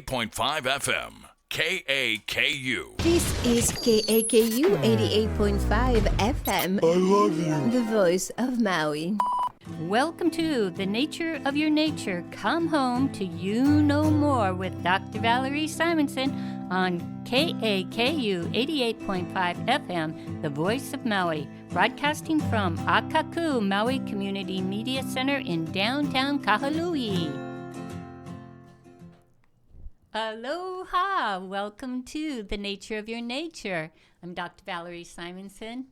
88.5 FM. KAKU. This is KAKU 88.5 FM. I love you. The voice of Maui. Welcome to The Nature of Your Nature. Come home to You Know More with Dr. Valerie Simonson on KAKU 88.5 FM, the voice of Maui, broadcasting from Akaku Maui Community Media Center in downtown Kahului. Aloha! Welcome to The Nature of Your Nature. I'm Dr. Valerie Simonson.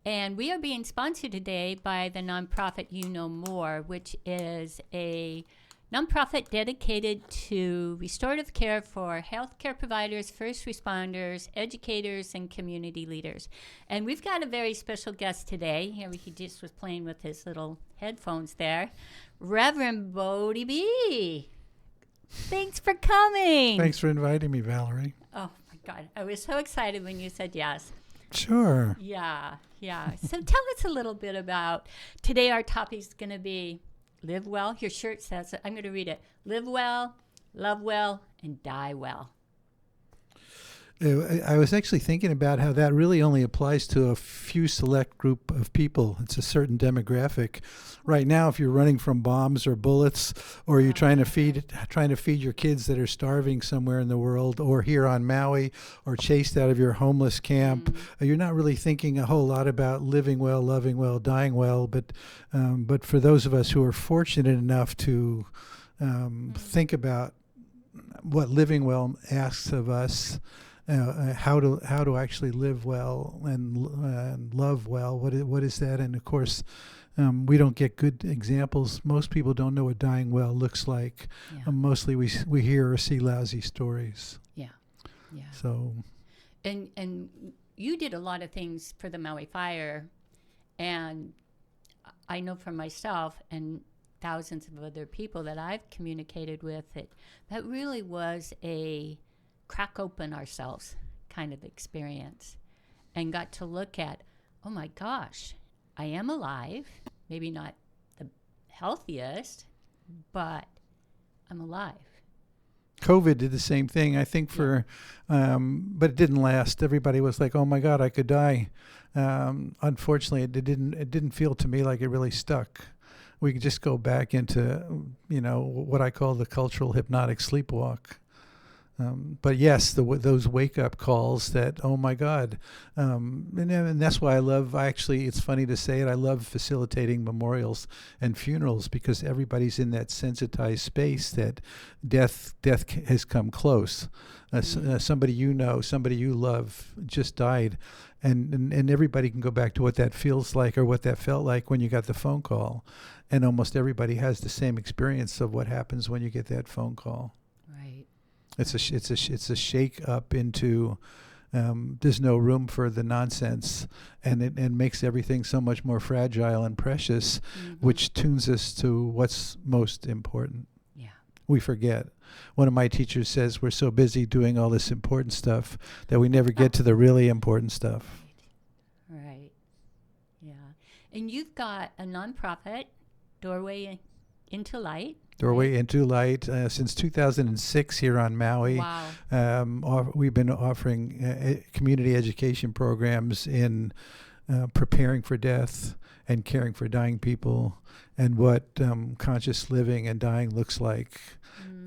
And we are being sponsored today by the nonprofit You Know More, which is a nonprofit dedicated to restorative care for healthcare providers, first responders, educators, and community leaders. And we've got a very special guest today. Here he just was playing with his little headphones there. Reverend Bodhi Be. Thanks for coming. Thanks for inviting me, Valerie. Oh, my God. I was so excited when you said yes. Sure. Yeah. So tell us a little bit about, today our topic is going to be live well. Your shirt says it. I'm going to read it. Live well, love well, and die well. I was actually thinking about how that really only applies to a few select group of people. It's a certain demographic. Right now, if you're running from bombs or bullets, or you're trying to feed your kids that are starving somewhere in the world, or here on Maui, or chased out of your homeless camp, you're not really thinking a whole lot about living well, loving well, dying well. But for those of us who are fortunate enough to think about what living well asks of us. How to actually live well and love well. What is that? And of course, we don't get good examples. Most people don't know what dying well looks like. Yeah. Mostly we hear or see lousy stories. Yeah. So, and you did a lot of things for the Maui Fire, and I know for myself and thousands of other people that I've communicated with that really was a crack open ourselves kind of experience, and got to look at, oh my gosh, I am alive, maybe not the healthiest, but I'm alive. COVID did the same thing, I think, but it didn't last. Everybody was like, oh my God, I could die. Unfortunately, it didn't feel to me like it really stuck. We could just go back into, what I call the cultural hypnotic sleepwalk. But yes, those wake-up calls that, oh my God, and that's why it's funny to say it, I love facilitating memorials and funerals, because everybody's in that sensitized space that death has come close. Somebody somebody you love just died, and everybody can go back to what that feels like or what that felt like when you got the phone call, and almost everybody has the same experience of what happens when you get that phone call. Right. It's a shake up into there's no room for the nonsense, and it makes everything so much more fragile and precious, which tunes us to what's most important. Yeah, we forget. One of my teachers says we're so busy doing all this important stuff that we never get to the really important stuff. Right. Yeah, and you've got a nonprofit, Doorway into Light. Doorway into Light since 2006 here on Maui. Wow. We've been offering community education programs in preparing for death and caring for dying people, and what conscious living and dying looks like.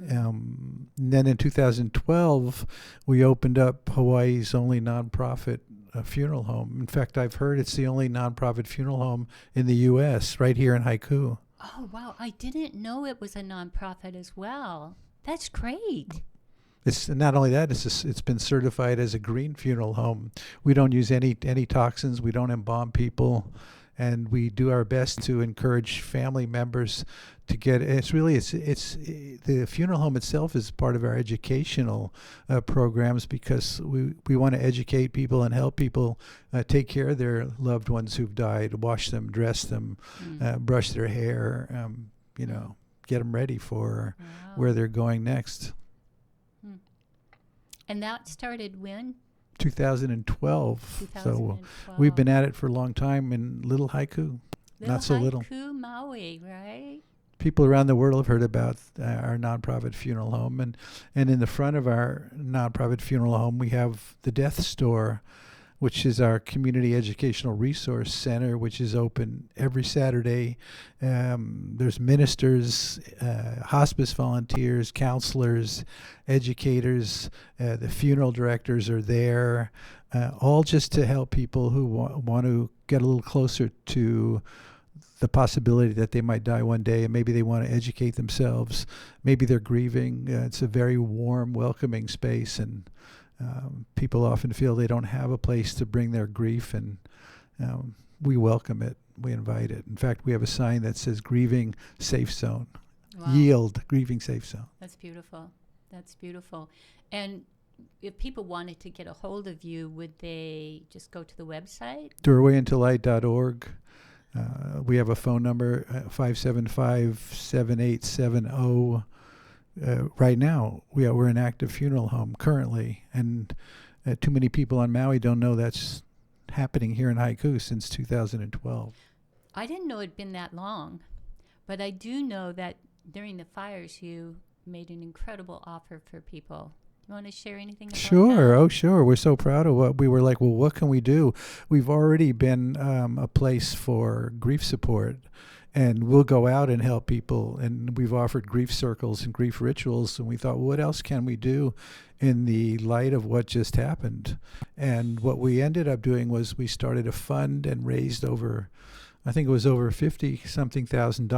And then in 2012, we opened up Hawaii's only nonprofit funeral home. In fact, I've heard it's the only nonprofit funeral home in the U.S. right here in Haiku. Oh, wow. I didn't know it was a nonprofit as well. That's great. It's not only that, it's been certified as a green funeral home. We don't use any toxins. We don't embalm people. And we do our best to encourage family members to get, the funeral home itself is part of our educational programs, because we want to educate people and help people take care of their loved ones who've died, wash them, dress them, brush their hair, get them ready for where they're going next. And that started when? 2012. So we've been at it for a long time in Little Haiku. Not so little. Haiku, Maui, right? people around the world have heard about our nonprofit funeral home, and in the front of our nonprofit funeral home we have the Death Store, which is our community educational resource center, which is open every Saturday. There's ministers, hospice volunteers, counselors, educators, the funeral directors are there, all just to help people who want to get a little closer to the possibility that they might die one day, and maybe they want to educate themselves. Maybe they're grieving. It's a very warm, welcoming space, and people often feel they don't have a place to bring their grief, and we welcome it. We invite it. In fact, we have a sign that says "Grieving Safe Zone." Wow. Yield, grieving safe zone. That's beautiful. That's beautiful. And if people wanted to get a hold of you, would they just go to the website? doorwayintolight.org. We have a phone number, 575-7870. Right now, we're an active funeral home currently, and too many people on Maui don't know that's happening here in Haiku since 2012. I didn't know it'd been that long, but I do know that during the fires, you made an incredible offer for people. You want to share anything about Sure. that? Oh, sure. We're so proud of what we were like. Well, what can we do? We've already been a place for grief support, and we'll go out and help people. And we've offered grief circles and grief rituals. And we thought, well, what else can we do in the light of what just happened? And what we ended up doing was we started a fund and raised over, I think it was over $50-something thousand,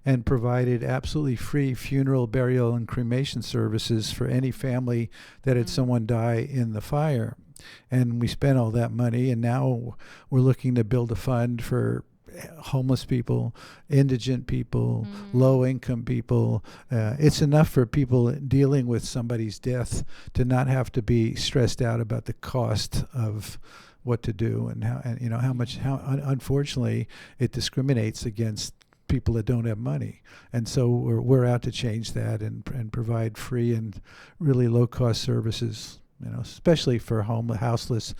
and provided absolutely free funeral, burial, and cremation services for any family that had someone die in the fire. And we spent all that money, and now we're looking to build a fund for homeless people, indigent people, low-income people. It's enough for people dealing with somebody's death to not have to be stressed out about the cost of what to do, and how much unfortunately it discriminates against people that don't have money. And so we're out to change that and provide free and really low-cost services, especially for homeless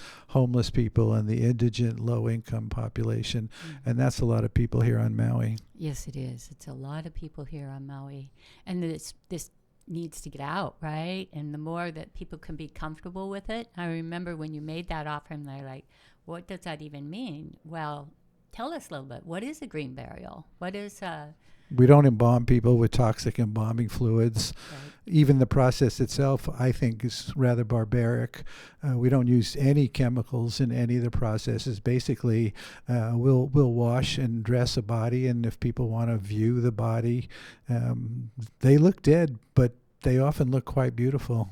people and the indigent low-income population. And that's a lot of people here on Maui. Yes, it is. It's a lot of people here on Maui. And this needs to get out, right? And the more that people can be comfortable with it. I remember when you made that offer, and they're like, what does that even mean? Well, tell us a little bit. What is a green burial? What is We don't embalm people with toxic embalming fluids. right. Even the process itself, I think, is rather barbaric. We don't use any chemicals in any of the processes. Basically, we'll wash and dress a body, and if people want to view the body, they look dead, but they often look quite beautiful.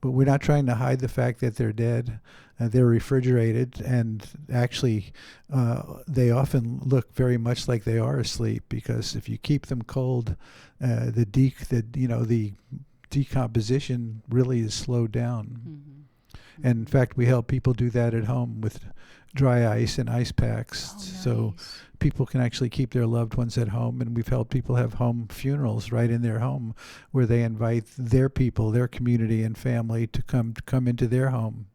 But we're not trying to hide the fact that they're dead. They're refrigerated, and actually they often look very much like they are asleep, because if you keep them cold, the decomposition really is slowed down. And in fact, we help people do that at home with dry ice and ice packs. So people can actually keep their loved ones at home, and we've helped people have home funerals right in their home, where they invite their people, their community and family to come into their home.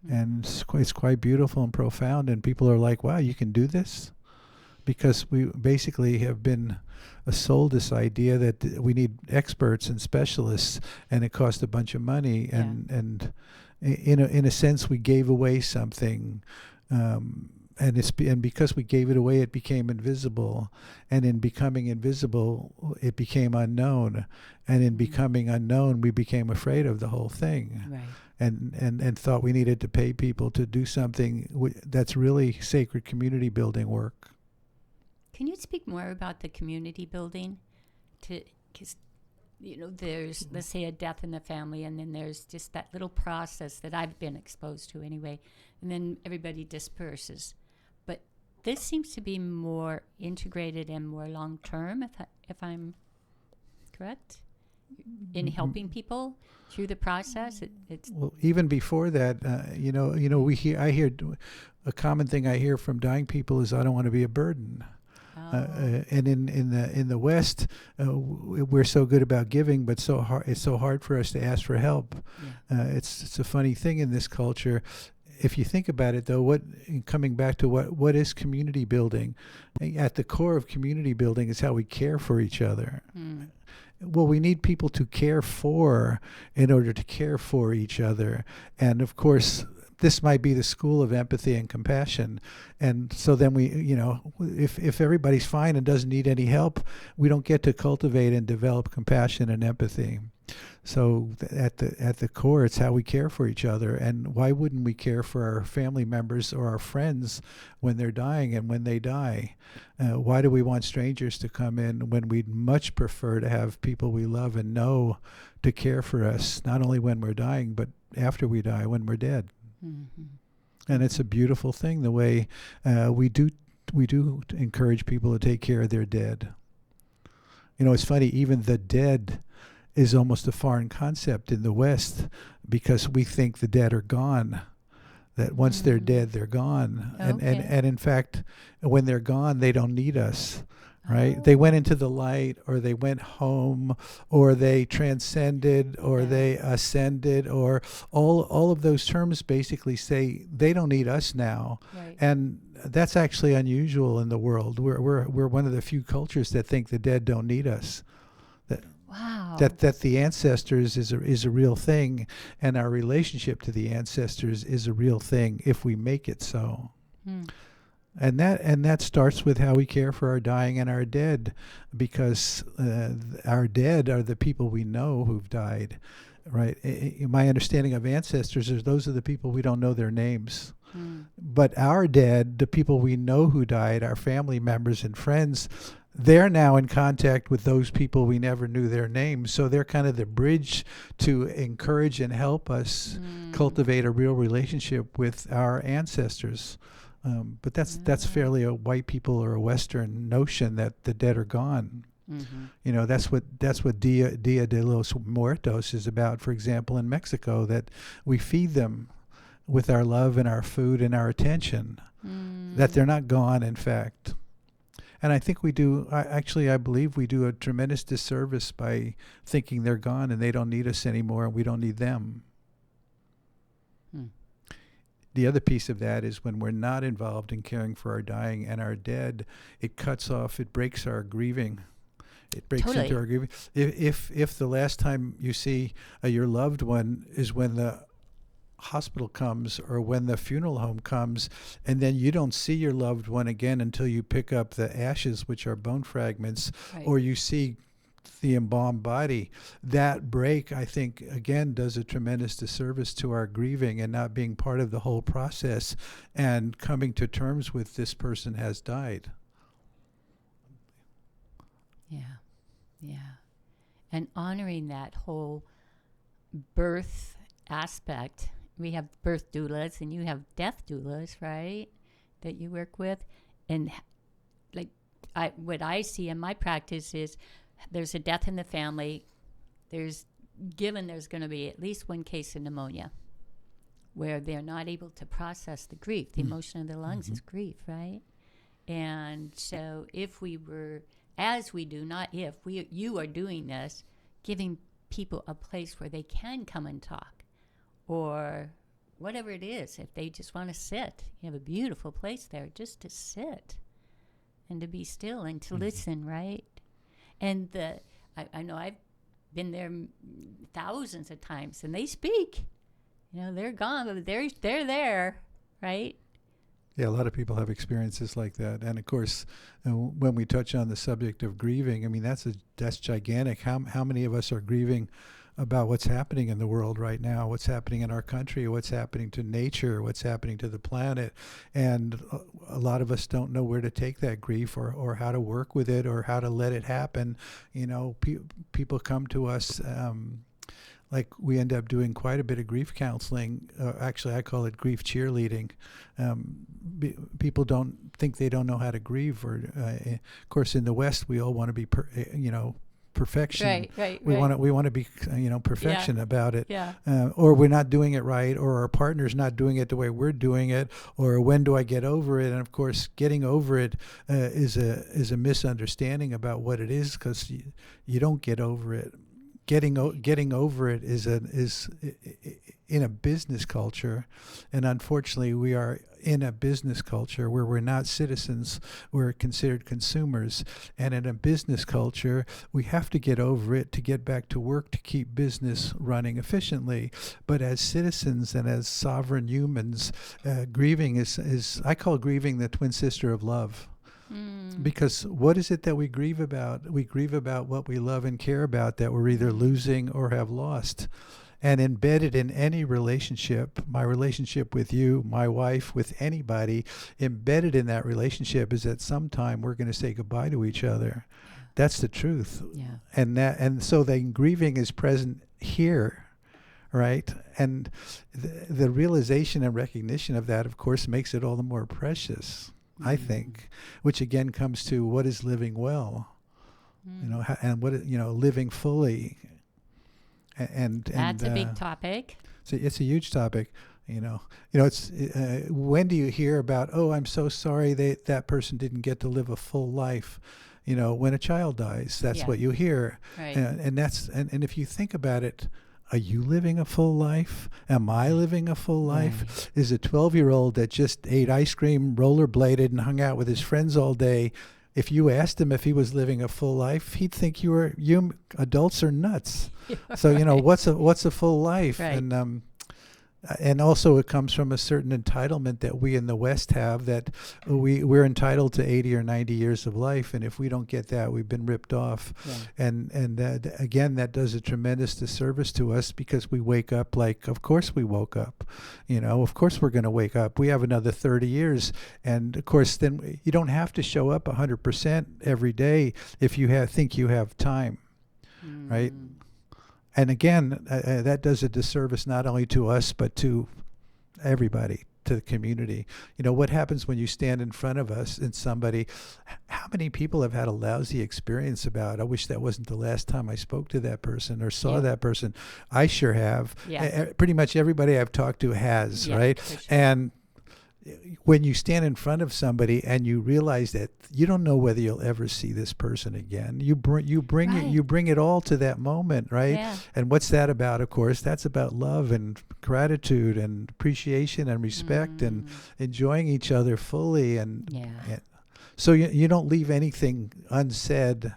And it's quite beautiful and profound, and people are like, wow, you can do this? Because we basically have been sold this idea that we need experts and specialists, and it costs a bunch of money, and in a sense we gave away something, and because we gave it away, it became invisible, and in becoming invisible, it became unknown, and in becoming unknown, we became afraid of the whole thing. Right. And thought we needed to pay people to do something that's really sacred community building work. Can you speak more about the community building? Because there's, let's say, a death in the family, and then there's just that little process that I've been exposed to anyway, and then everybody disperses. But this seems to be more integrated and more long-term, if I'm correct, in helping people through the process. It's Well, even before that, I hear a common thing I hear from dying people is, I don't want to be a burden. And in the West, we're so good about giving, but it's so hard for us to ask for help. It's a funny thing in this culture. if you think about it, though, coming back to what is community building? At the core of community building is how we care for each other. Well, we need people to care for in order to care for each other. And of course, this might be the school of empathy and compassion. And so then if everybody's fine and doesn't need any help, we don't get to cultivate and develop compassion and empathy. So at the core, it's how we care for each other. And why wouldn't we care for our family members or our friends when they're dying and when they die? Why do we want strangers to come in when we'd much prefer to have people we love and know to care for us, not only when we're dying, but after we die, when we're dead? And it's a beautiful thing, the way we do encourage people to take care of their dead. It's funny, even the dead is almost a foreign concept in the West, because we think the dead are gone, that once they're dead, they're gone. Okay. And in fact, when they're gone, they don't need us, right? They went into the light, or they went home, or they transcended, or they ascended, or all of those terms basically say they don't need us now. Right. And that's actually unusual in the world. We're one of the few cultures that think the dead don't need us. Wow. That the ancestors is a real thing, and our relationship to the ancestors is a real thing if we make it so. And that starts with how we care for our dying and our dead, because our dead are the people we know who've died, right? My understanding of ancestors is those are the people we don't know their names. But our dead, the people we know who died, our family members and friends, they're now in contact with those people we never knew their names. So they're kind of the bridge to encourage and help us cultivate a real relationship with our ancestors. But that's fairly a white people or a Western notion that the dead are gone. That's what Dia de los Muertos is about, for example, in Mexico, that we feed them with our love and our food and our attention, that they're not gone, in fact. And I think we do, I believe we do a tremendous disservice by thinking they're gone and they don't need us anymore and we don't need them. The other piece of that is when we're not involved in caring for our dying and our dead, it breaks our grieving. It breaks Totally. into our grieving. If the last time you see your loved one is when the hospital comes or when the funeral home comes, and then you don't see your loved one again until you pick up the ashes, which are bone fragments, or you see the embalmed body, that break, I think, again, does a tremendous disservice to our grieving and not being part of the whole process and coming to terms with this person has died. Yeah. And honoring that whole birth aspect. We have birth doulas and you have death doulas, right, that you work with. And what I see in my practice is there's a death in the family. There's going to be at least one case of pneumonia where they're not able to process the grief. The emotion of the lungs is grief, right? And so if we were, as we do, not if, you are doing this, giving people a place where they can come and talk, or whatever it is, if they just want to sit. You have a beautiful place there just to sit and to be still and to listen, right? And I know I've been there thousands of times, and they speak. They're gone, but they're there, right? Yeah, a lot of people have experiences like that. And of course, when we touch on the subject of grieving, I mean, that's gigantic. How many of us are grieving about what's happening in the world right now, what's happening in our country, what's happening to nature, what's happening to the planet. And a lot of us don't know where to take that grief or how to work with it or how to let it happen. People come to us, like we end up doing quite a bit of grief counseling. Actually, I call it grief cheerleading. People don't think they don't know how to grieve. Or, of course, in the West, we all want to be, perfection. Right. We want to be, perfection about it. Yeah. Or we're not doing it right, or our partner's not doing it the way we're doing it, or when do I get over it? And of course, getting over it is a misunderstanding about what it is, because you don't get over it. Getting over it is in a business culture, and unfortunately we are in a business culture where we're not citizens, we're considered consumers. And in a business culture, we have to get over it to get back to work to keep business running efficiently. But as citizens and as sovereign humans, grieving is, I call grieving the twin sister of love. Because what is it that we grieve about? We grieve about what we love and care about that we're either losing or have lost. And embedded in any relationship, my relationship with you, my wife, with anybody, embedded in that relationship is that sometime we're going to say goodbye to each other. That's the truth. Yeah. And so the grieving is present here, right? And the realization and recognition of that, of course, makes it all the more precious, I think, which again comes to what is living well, and what, living fully. And that's a big topic. So it's a huge topic. It's when do you hear about, oh, I'm so sorry that person didn't get to live a full life? When a child dies, that's what you hear. Right. And that's and if you think about it, are you living a full life? Am I living a full life? Right. Is a 12-year-old that just ate ice cream, rollerbladed, and hung out with his friends all day, if you asked him if he was living a full life, he'd think you adults are nuts. So what's a full life? Right. And also it comes from a certain entitlement that we in the West have, that we're entitled to 80 or 90 years of life, and if we don't get that, we've been ripped off. Yeah. And again, that does a tremendous disservice to us, because we wake up like, of course we woke up, of course we're going to wake up. We have another 30 years, and of course then you don't have to show up 100% every day if you think you have time, right? And again, that does a disservice not only to us, but to everybody, to the community. What happens when you stand in front of us and somebody, how many people have had a lousy experience about, I wish that wasn't the last time I spoke to that person or saw that person. I sure have. Yeah. Pretty much everybody I've talked to has, right? For sure. And when you stand in front of somebody and you realize that you don't know whether you'll ever see this person again, you bring it all to that moment, right? Yeah. And what's that about? Of course, that's about love and gratitude and appreciation and respect and enjoying each other fully. And so you don't leave anything unsaid,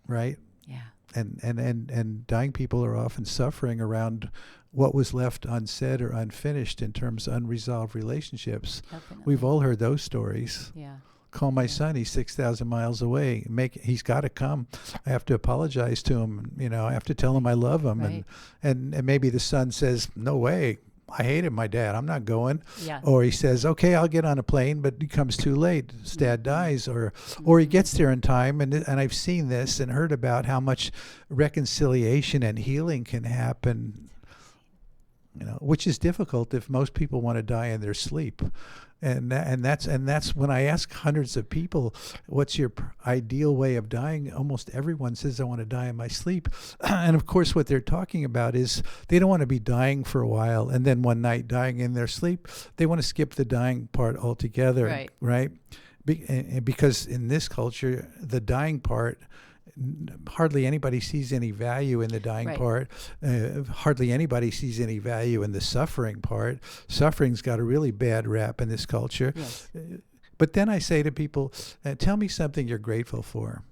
right? Yeah. And dying people are often suffering around what was left unsaid or unfinished in terms of unresolved relationships. Definitely. We've all heard those stories. Yeah. Call my son, he's 6,000 miles away. He's got to come. I have to apologize to him. I have to tell him I love him. Right. And maybe the son says, no way, I hated my dad, I'm not going. Yeah. Or he says, okay, I'll get on a plane, but it comes too late. His dad dies. Or he gets there in time. And I've seen this and heard about how much reconciliation and healing can happen, which is difficult if most people want to die in their sleep. And that's when I ask hundreds of people, what's your ideal way of dying? Almost everyone says, I want to die in my sleep. And of course, what they're talking about is they don't want to be dying for a while and then one night dying in their sleep. They want to skip the dying part altogether, right? Because in this culture, the dying part, hardly anybody sees any value in the dying part. Hardly anybody sees any value in the suffering part. Suffering's got a really bad rap in this culture. Yes. But then I say to people, tell me something you're grateful for.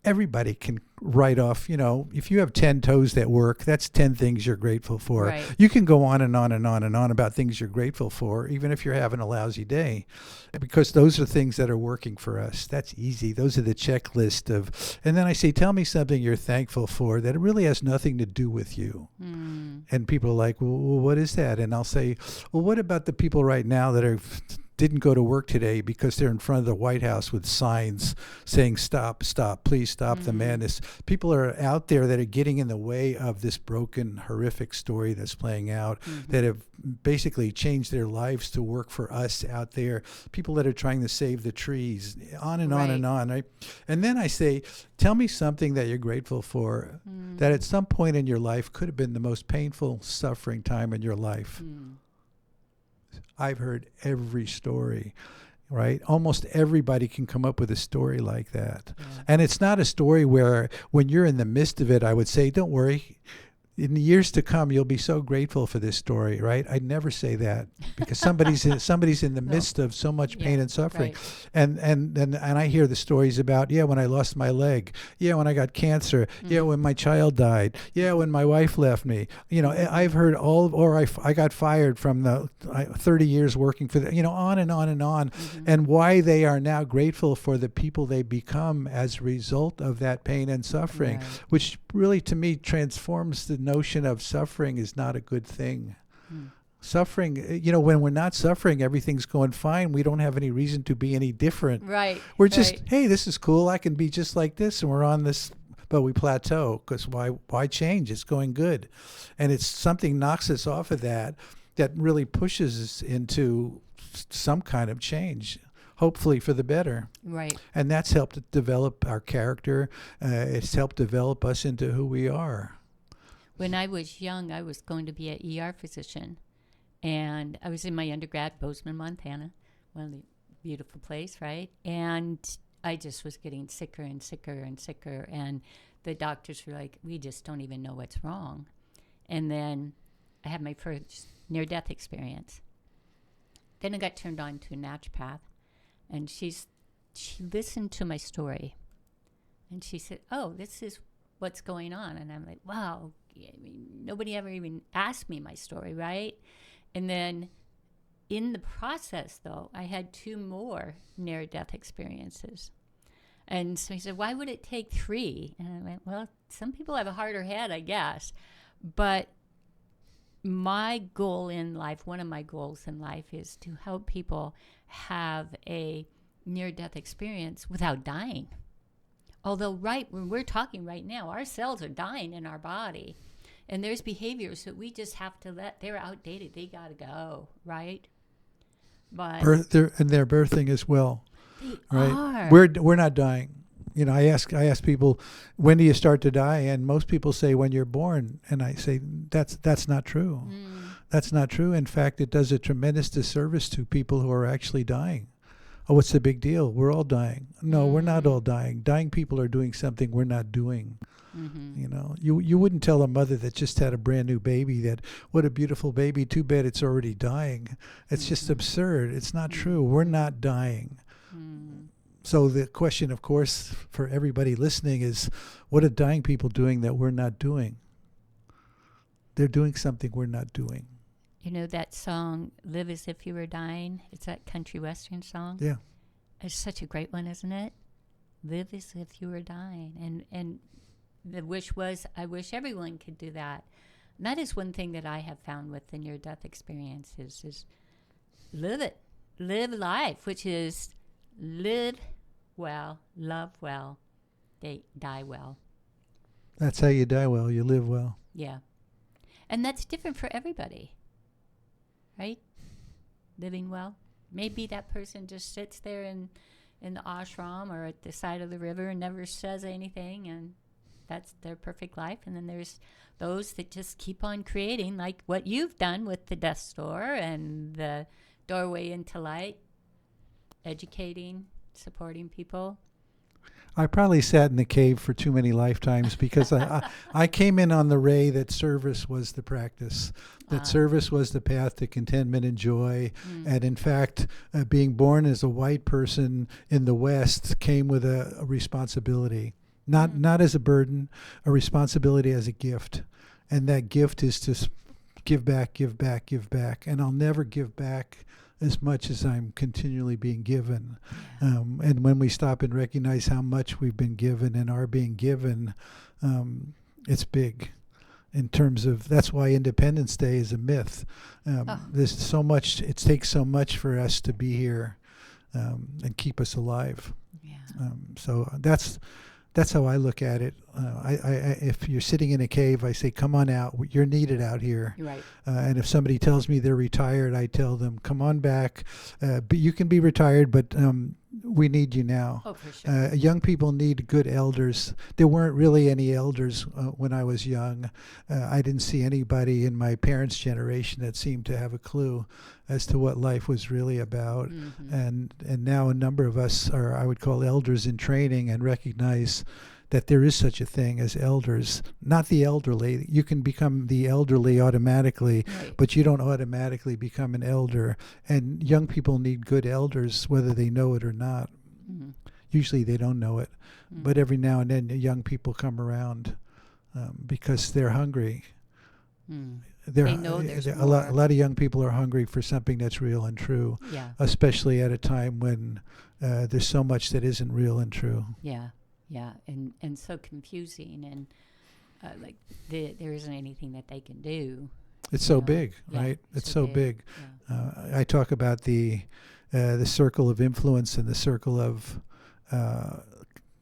Everybody can write off, if you have 10 toes that work, that's 10 things you're grateful for. Right. You can go on and on and on and on about things you're grateful for, even if you're having a lousy day, because those are things that are working for us. That's easy. Those are the checklist of, and then I say, tell me something you're thankful for that really has nothing to do with you. And people are like, well, what is that? And I'll say, well, what about the people right now that didn't go to work today because they're in front of the White House with signs saying, stop, please stop the madness. People are out there that are getting in the way of this broken, horrific story that's playing out, that have basically changed their lives to work for us out there. People that are trying to save the trees, on and on and on, right? And then I say, tell me something that you're grateful for that at some point in your life could have been the most painful, suffering time in your life. I've heard every story, right? Almost everybody can come up with a story like that. And it's not a story where when you're in the midst of it, I would say, don't worry. in the years to come, you'll be so grateful for this story, right? I'd never say that because somebody's in the midst of so much pain and suffering, right. and I hear the stories about when I lost my leg, when I got cancer, when my child died, when my wife left me. I've heard I got fired from the 30 years working for on and on and on, and why they are now grateful for the people they become as a result of that pain and suffering, which really to me transforms the notion of suffering is not a good thing. Suffering, when we're not suffering, everything's going fine. We don't have any reason to be any different. Right. We're just, hey, this is cool. I can be just like this, and we're on this, but we plateau because why change? It's going good, and it's something knocks us off of that really pushes us into some kind of change. Hopefully for the better. Right. And that's helped develop our character. It's helped develop us into who we are. When I was young, I was going to be an ER physician. And I was in my undergrad, Bozeman, Montana, one of the beautiful place, right? And I just was getting sicker and sicker and sicker. And the doctors were like, we just don't even know what's wrong. And then I had my first near-death experience. Then I got turned on to a naturopath. And she listened to my story, and she said, "Oh, this is what's going on." And I'm like, "Wow, nobody ever even asked me my story, right?" And then, in the process, though, I had 2 more near-death experiences. And so he said, "Why would it take 3?" And I went, "Well, some people have a harder head, I guess, but." My goal in life, one of my goals in life, is to help people have a near-death experience without dying. Although when we're talking right now, our cells are dying in our body. And there's behaviors that we just have to they're outdated. They got to go, right? But they're birthing as well. They right? are. We're not dying. I ask people, when do you start to die? And most people say when you're born. And I say that's not true. That's not true. In fact, it does a tremendous disservice to people who are actually dying. Oh, what's the big deal? We're all dying. No, we're not all dying. Dying people are doing something we're not doing. You wouldn't tell a mother that just had a brand new baby that, what a beautiful baby, too bad it's already dying. It's just absurd. It's not true. We're not dying. So the question, of course, for everybody listening is, what are dying people doing that we're not doing? They're doing something we're not doing. You know that song, Live As If You Were Dying? It's that country western song. Yeah. It's such a great one, isn't it? Live as if you were dying. And the wish was, I wish everyone could do that. And that is one thing that I have found with the near-death experiences is live it. Live life, which is live well, love well, die well. That's how you die well. You live well. Yeah. And that's different for everybody, right? Living well. Maybe that person just sits there in the ashram or at the side of the river and never says anything, and that's their perfect life. And then there's those that just keep on creating, like what you've done with the death store and the doorway into light, educating, supporting people. I probably sat in the cave for too many lifetimes because I came in on the ray that service was the practice, that service was the path to contentment and joy. And in fact, being born as a white person in the West came with a responsibility, not as a burden, a responsibility as a gift. And that gift is to give back, give back, give back. And I'll never give back as much as I'm continually being given. And when we stop and recognize how much we've been given and are being given, it's big in terms of, that's why Independence Day is a myth. There's so much, it takes so much for us to be here and keep us alive. Yeah. So that's how I look at it. If you're sitting in a cave, I say, come on out. You're needed out here. Right. And if somebody tells me they're retired, I tell them, come on back. But you can be retired, but we need you now. Oh, for sure. Young people need good elders. There weren't really any elders when I was young. I didn't see anybody in my parents' generation that seemed to have a clue as to what life was really about. And now a number of us are, I would call, elders in training and recognize that there is such a thing as elders, not the elderly. You can become the elderly automatically, Right. but you don't automatically become an elder. And young people need good elders, whether they know it or not. Mm. Usually they don't know it, but every now and then young people come around because they're hungry. Mm. They're, They know there's a lot more. of young people are hungry for something that's real and true, Yeah. especially at a time when there's so much that isn't real and true. Yeah. Yeah. And so confusing, and like there isn't anything that they can do. It's so Yeah. big, Yeah, right? it's It's so so big. big. I talk about the circle of influence and the circle of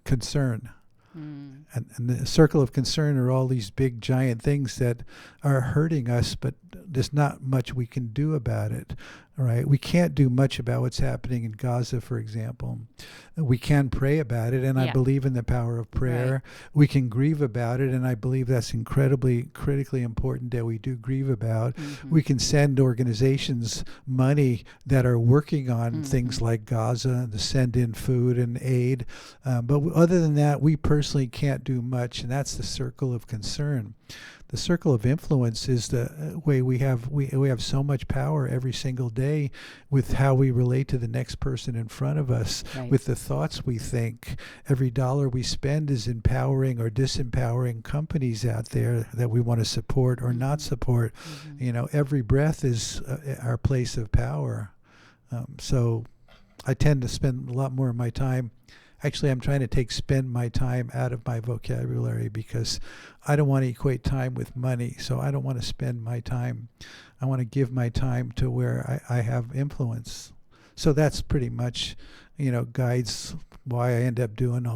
concern. Mm. And the circle of concern are all these big giant things that are hurting us, but there's not much we can do about it. All right, we can't do much about what's happening in Gaza, for example. We can pray about it, and I Yeah. believe in the power of prayer. Right. We can grieve about it, and I believe that's incredibly, critically important that we do grieve about. Mhm. We can send organizations money that are working on things like Gaza to send in food and aid. But other than that, we personally can't do much, and that's the circle of concern. The circle of influence is the way we have so much power every single day with how we relate to the next person in front of us, Right. with the thoughts we think. Every dollar we spend is empowering or disempowering companies out there that we want to support or not support. You know, every breath is our place of power. So I tend to spend a lot more of my time. Actually, I'm trying to spend my time out of my vocabulary because I don't want to equate time with money. So I don't want to spend my time. I want to give my time to where I have influence. So that's pretty much, guides why I end up doing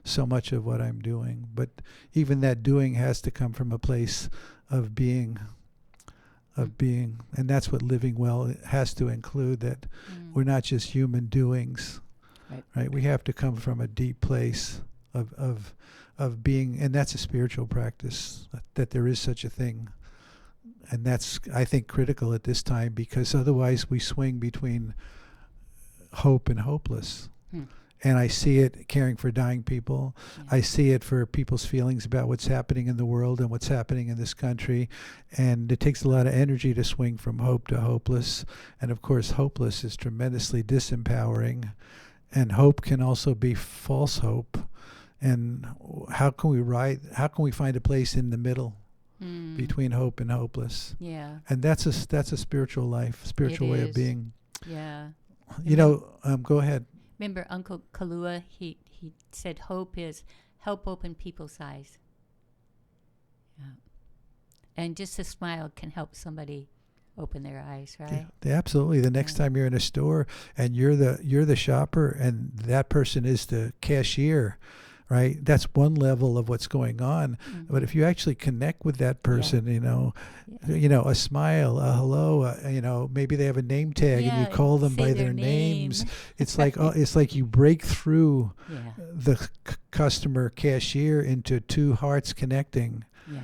so much of what I'm doing. But even that doing has to come from a place of being. And that's what living well has to include, that we're not just human doings. Right? We have to come from a deep place of being, and that's a spiritual practice, that there is such a thing. And that's, I think, critical at this time, because otherwise we swing between hope and hopeless. And I see it caring for dying people. I see it for people's feelings about what's happening in the world and what's happening in this country. And it takes a lot of energy to swing from hope to hopeless. And of course, hopeless is tremendously disempowering. And hope can also be false hope. And how can we find a place in the middle between hope and hopeless? Yeah. And that's a spiritual life, spiritual way of is. being. Yeah. Go ahead. Remember Uncle Kalua, he said hope is help open people's eyes. Yeah. And just a smile can help somebody open their eyes, right? Yeah, absolutely. The next time you're in a store and you're the shopper and that person is the cashier, right? That's one level of what's going on. But if you actually connect with that person, a smile, a hello, maybe they have a name tag and you call them say by their their names. name. It's like you break through the customer cashier into two hearts connecting. Yeah.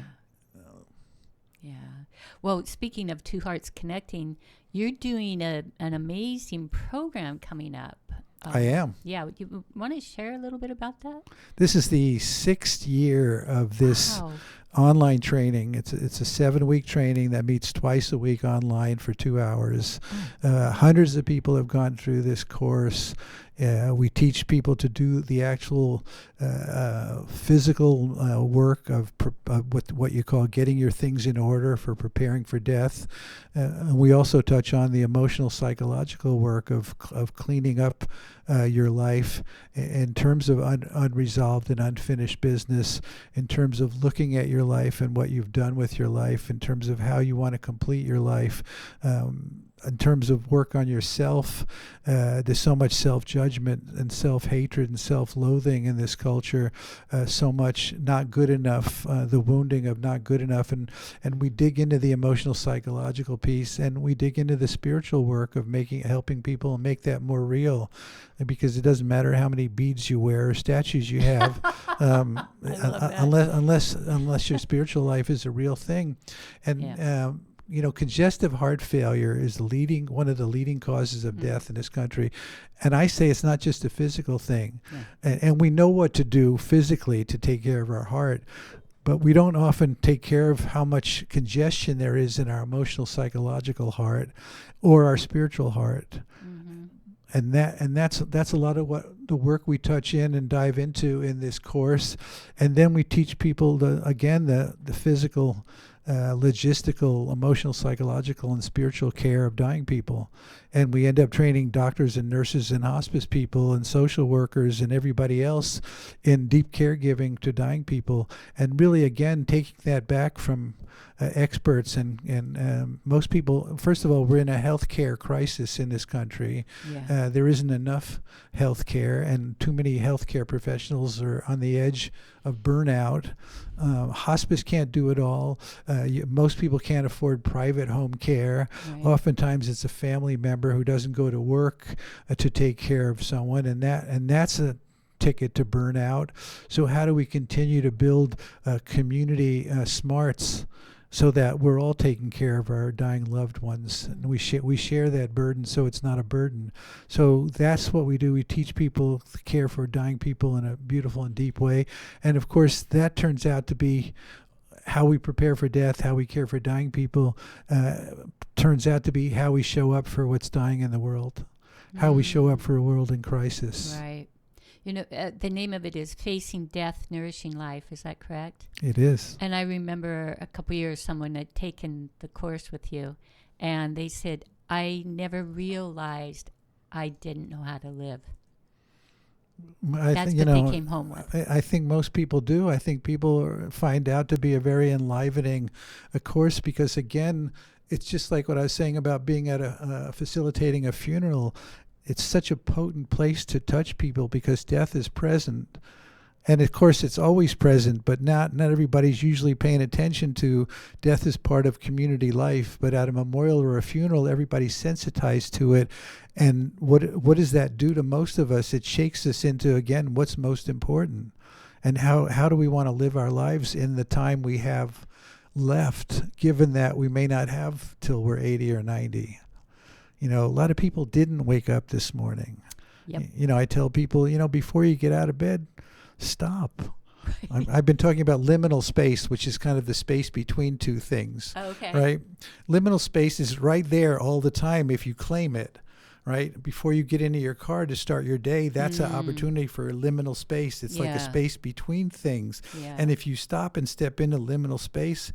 Yeah. Well, speaking of two hearts connecting, you're doing an amazing program coming up. I am. Yeah. You want to share a little bit about that? This is the 6th year of this Wow. online training. It's a 7-week training that meets twice a week online for 2 hours. Hundreds of people have gone through this course. We teach people to do the actual physical work of what you call getting your things in order for preparing for death. And we also touch on the emotional, psychological work of cleaning up your life in terms of unresolved and unfinished business, in terms of looking at your life and what you've done with your life, in terms of how you want to complete your life. In terms of work on yourself, there's so much self-judgment and self-hatred and self-loathing in this culture, so much not good enough, the wounding of not good enough. And we dig into the emotional, psychological piece, and we dig into the spiritual work of helping people make that more real. Because it doesn't matter how many beads you wear or statues you have, unless your spiritual life is a real thing. And congestive heart failure is one of the leading causes of death in this country. And I say it's not just a physical thing. Yeah. And we know what to do physically to take care of our heart, but we don't often take care of how much congestion there is in our emotional, psychological heart or our spiritual heart. Mm-hmm. And that's a lot of what the work we touch in and dive into in this course. And then we teach people the physical, logistical, emotional, psychological, and spiritual care of dying people. And we end up training doctors and nurses and hospice people and social workers and everybody else in deep caregiving to dying people. And really, again, taking that back from experts and most people. First of all, we're in a healthcare crisis in this country. Yeah. There isn't enough healthcare, and too many healthcare professionals are on the edge of burnout. Hospice can't do it all. Most people can't afford private home care. Right. Oftentimes, it's a family member who doesn't go to work to take care of someone, and that's a ticket to burnout. So how do we continue to build community smarts so that we're all taking care of our dying loved ones, and we share that burden, so it's not a burden. So that's what we do. We teach people to care for dying people in a beautiful and deep way, and of course that turns out to be how we prepare for death, how we care for dying people. Turns out to be how we show up for what's dying in the world, how we show up for a world in crisis. Right. The name of it is Facing Death, Nourishing Life. Is that correct? It is. And I remember a couple years someone had taken the course with you, and they said, I never realized I didn't know how to live. That's what they came home with. I think most people do. I think people find out to be a very enlivening course because, again, it's just like what I was saying about being at facilitating a funeral. It's such a potent place to touch people because death is present. And of course, it's always present, but not everybody's usually paying attention to death as part of community life. But at a memorial or a funeral, everybody's sensitized to it. And what does that do to most of us? It shakes us into, again, what's most important. And how do we want to live our lives in the time we have left, given that we may not have till we're 80 or 90. A lot of people didn't wake up this morning. Yep. I tell people, before you get out of bed, stop. Right. I've been talking about liminal space, which is kind of the space between two things. Oh, okay. Right? Liminal space is right there all the time if you claim it. Right? Before you get into your car to start your day, that's an opportunity for liminal space. It's like a space between things. Yeah. And if you stop and step into liminal space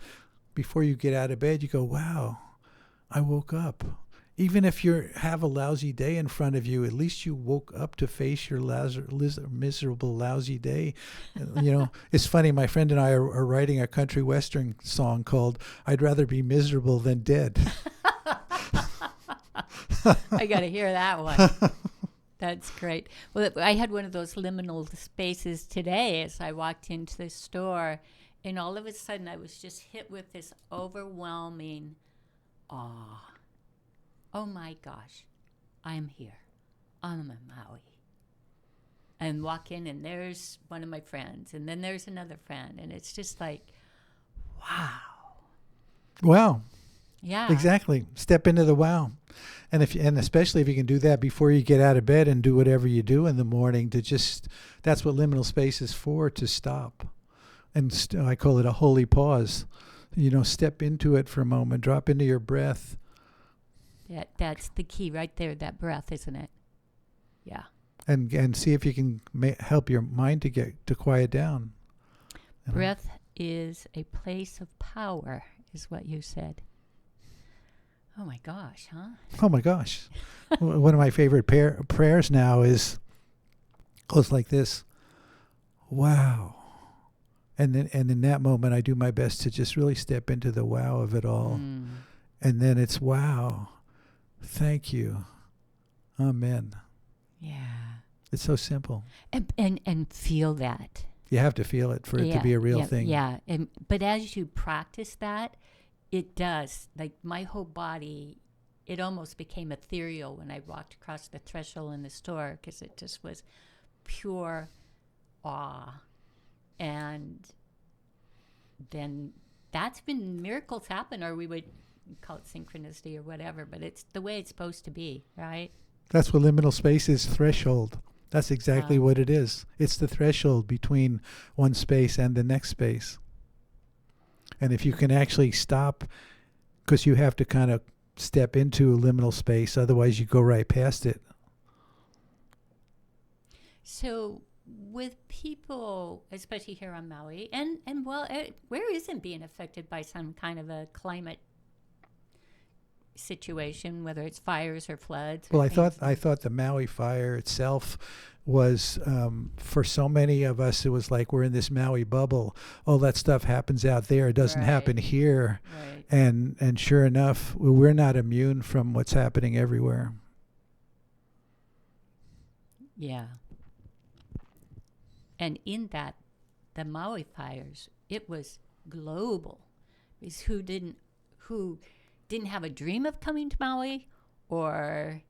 before you get out of bed, you go, wow, I woke up. Even if you have a lousy day in front of you, at least you woke up to face your miserable, lousy day. It's funny. My friend and I are writing a country western song called "I'd Rather Be Miserable Than Dead." I got to hear that one. That's great. Well, I had one of those liminal spaces today as I walked into the store, and all of a sudden I was just hit with this overwhelming awe. Oh my gosh, I'm here. I'm in Maui. And walk in, and there's one of my friends, and then there's another friend, and it's just like, wow. Wow. Yeah. Exactly. Step into the wow. And especially if you can do that before you get out of bed and do whatever you do in the morning, that's what liminal space is for, to stop. And I call it a holy pause. Step into it for a moment, drop into your breath. That's the key right there, that breath, isn't it? Yeah. And see if you can help your mind to quiet down. Breath is a place of power, is what you said. Oh my gosh, huh? Oh my gosh. One of my favorite prayers now goes like this. Wow. And in that moment, I do my best to just really step into the wow of it all. And then it's wow. Thank you. Amen. Yeah. It's so simple. And feel that. You have to feel it for it to be a real thing. Yeah. But as you practice that, it does. Like my whole body, it almost became ethereal when I walked across the threshold in the store because it just was pure awe. And then that's been miracles happen, or we would you call it synchronicity or whatever, but it's the way it's supposed to be, right? That's what liminal space is, threshold. That's exactly what it is. It's the threshold between one space and the next space. And if you can actually stop, because you have to kind of step into a liminal space, otherwise you go right past it. So with people, especially here on Maui, and well, where isn't being affected by some kind of a climate situation, whether it's fires or floods? Well, or I thought the Maui fire itself was, for so many of us, it was like we're in this Maui bubble. All that stuff happens out there. It doesn't happen here. Right. And sure enough, we're not immune from what's happening everywhere. Yeah. And in that, the Maui fires, it was global. Because who didn't have a dream of coming to Maui, or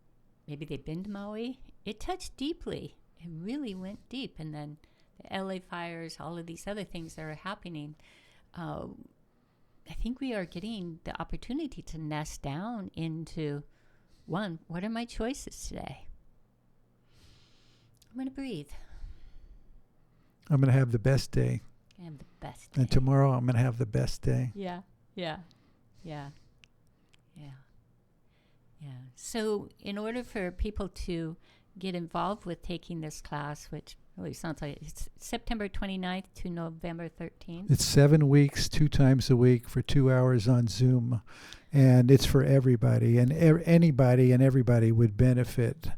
maybe they've been to Maui, it touched deeply. It really went deep. And then the LA fires, all of these other things that are happening. I think we are getting the opportunity to nest down into, one, what are my choices today? I'm going to breathe. I'm going to have the best day. I have the best day. And tomorrow I'm going to have the best day. Yeah. So in order for people to get involved with taking this class, which really sounds like it's September 29th to November 13th. It's 7 weeks, 2 times a week for 2 hours on Zoom. And it's for everybody. And anybody and everybody would benefit.